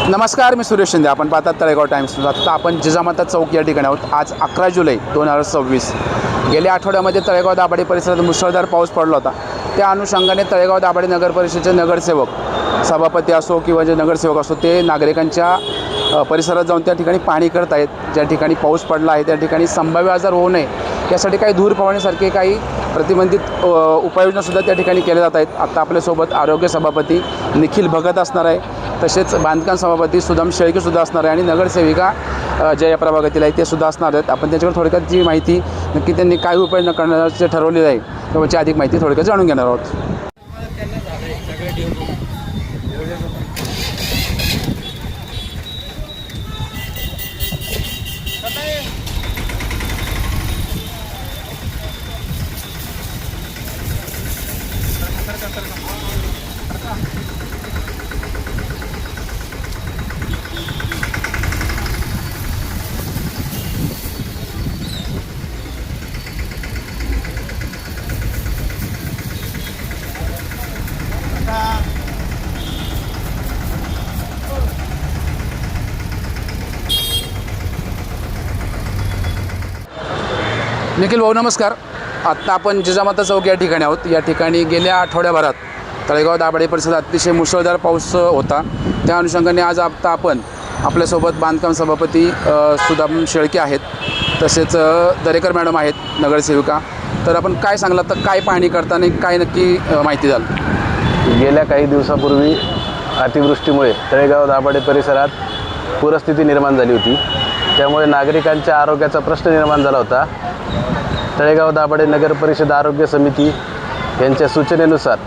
नमस्कार, मी सुरेश शिंदे. आपण पाहतात तळेगाव टाइम्स. आता आपण जिजामाता चौक या ठिकाणी आहोत. आज 11 जुलै 2026. गेल्या आठवड्यामध्ये तळेगाव दाभाडे परिसरात मुसळधार पाऊस पडला होता. त्या अनुषंगाने तळेगाव दाभाडे नगर परिषदेचे नगरसेवक, सभापती असो किंवा जे नगरसेवक असो, ते नागरिकांच्या परिसरात जाऊन त्या ठिकाणी पाहणी करत आहेत. ज्या ठिकाणी पाऊस पडला आहे त्या ठिकाणी संभाव्य आजार होऊ नये यासाठी काही धूर फवारणीसारखे काही प्रतिबंधित उपाययोजनासुद्धा त्या ठिकाणी केल्या जात आहेत. आत्ता आपल्यासोबत आरोग्य सभापती निखिल भगत असणार आहे, तसेच बांधकाम सभापती सुदाम शेळकेसुद्धा असणार आहे आणि नगरसेविका ज्या या प्रभागातील आहे ते सुद्धा असणार आहेत. आपण त्यांच्याकडे थोडक्यात जी माहिती नक्की त्यांनी काय उपाययोजना करण्याचे ठरवलेलं आहे त्याची अधिक माहिती थोडक्यात जाणून घेणार आहोत. निखिल भाऊ नमस्कार. आत्ता आपण जिजामाता चौक या ठिकाणी आहोत. या ठिकाणी गेल्या आठवड्याभरात तळेगाव दाभाडे परिसरात अतिशय मुसळधार पाऊस होता. त्या अनुषंगाने आज आपण आपल्यासोबत बांधकाम सभापती सुदाम शेळके आहेत, तसेच दरेकर मॅडम आहेत नगरसेविका. तर आपण काय सांगला तर काय पाहणी करताना काय नक्की माहिती द्याल? गेल्या काही दिवसापूर्वी अतिवृष्टीमुळे तळेगाव दाभाडे परिसरात पूरस्थिती निर्माण झाली होती. त्यामुळे नागरिकांच्या आरोग्याचा प्रश्न निर्माण झाला होता. तळेगाव दाभाडे नगर परिषद आरोग्य समिती यांच्या सूचनेनुसार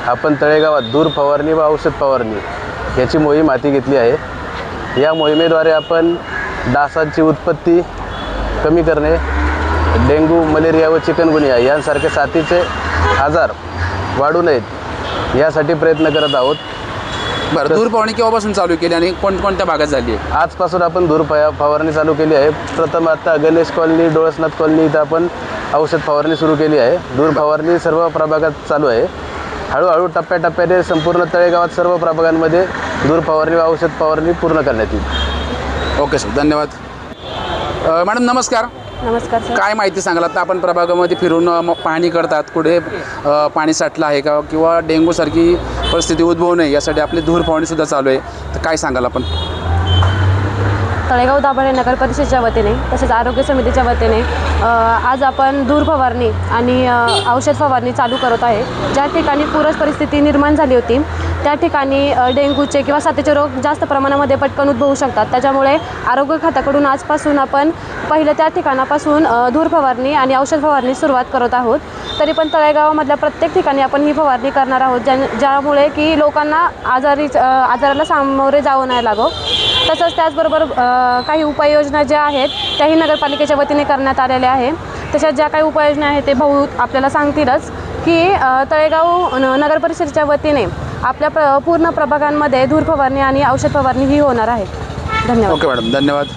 आपण तळेगावात धूर फवारणी व औषध फवारणी याची मोहीम हाती घेतली आहे. या मोहिमेद्वारे आपण डासांची उत्पत्ती कमी करणे, डेंग्यू, मलेरिया व चिकनगुनिया यांसारखे साथीचे आजार वाढू नयेत यासाठी प्रयत्न करत आहोत. बरं, धूर फवारणी केव्हापासून चालू केली आणि कोणत्या भागात झाली आहे? आजपासून आपण धूर फवारणी चालू केली आहे. प्रथम आता गणेश कॉलनी, डोळसनाथ कॉलनी इथं आपण औषध फवारणी सुरू केली आहे. धूर फवारणी सर्व प्रभागात चालू आहे. हळूहळू टप्प्याटप्प्याने संपूर्ण तळेगावात सर्व प्रभागांमध्ये धूर फवारणी व औषध फवारणी पूर्ण करण्यात येईल. ओके सर, धन्यवाद. मॅडम नमस्कार. नमस्कार सर. काय माहिती सांगाल? आता आपण प्रभागामध्ये फिरून पाहणी करतात, कुठे पाणी साठलं आहे का किंवा डेंग्यूसारखी परिस्थिती उद्भवू नये यासाठी आपली धूर फवारणीसुद्धा चालू आहे. तर काय सांगाल आपण? तळेगाव दाभाडे नगर परिषदेच्या वतीने तसेच आरोग्य समितीच्या वतीने आज आपण धूर फवारणी आणि औषध फवारणी चालू करत आहे. ज्या ठिकाणी पूरच परिस्थिती निर्माण झाली होती त्या ठिकाणी डेंग्यूचे किंवा साथीचे रोग जास्त प्रमाणामध्ये पटकन उद्भवू शकतात. त्याच्यामुळे आरोग्य खात्याकडून आजपासून आपण पहिलं त्या ठिकाणापासून धूर फवारणी आणि औषध फवारणी सुरुवात करत आहोत. तरी पण तळेगावामधल्या प्रत्येक ठिकाणी आपण ही फवारणी करणार आहोत, ज्यामुळे की लोकांना आजाराला सामोरे जावं नाही लागो. तसंच त्याचबरोबर काही उपाययोजना ज्या आहेत त्याही नगरपालिकेच्या वतीने करण्यात आलेल्या आहे. तशाच ज्या काही उपाययोजना आहेत ते भाऊ आपल्याला सांगतीलच की तळेगाव नगर परिषदेच्या वतीने आपल्या पूर्ण प्रभागांमध्ये धूर फवारणी आणि औषध फवारणी ही होणार आहे. धन्यवाद. ओके मॅडम, धन्यवाद.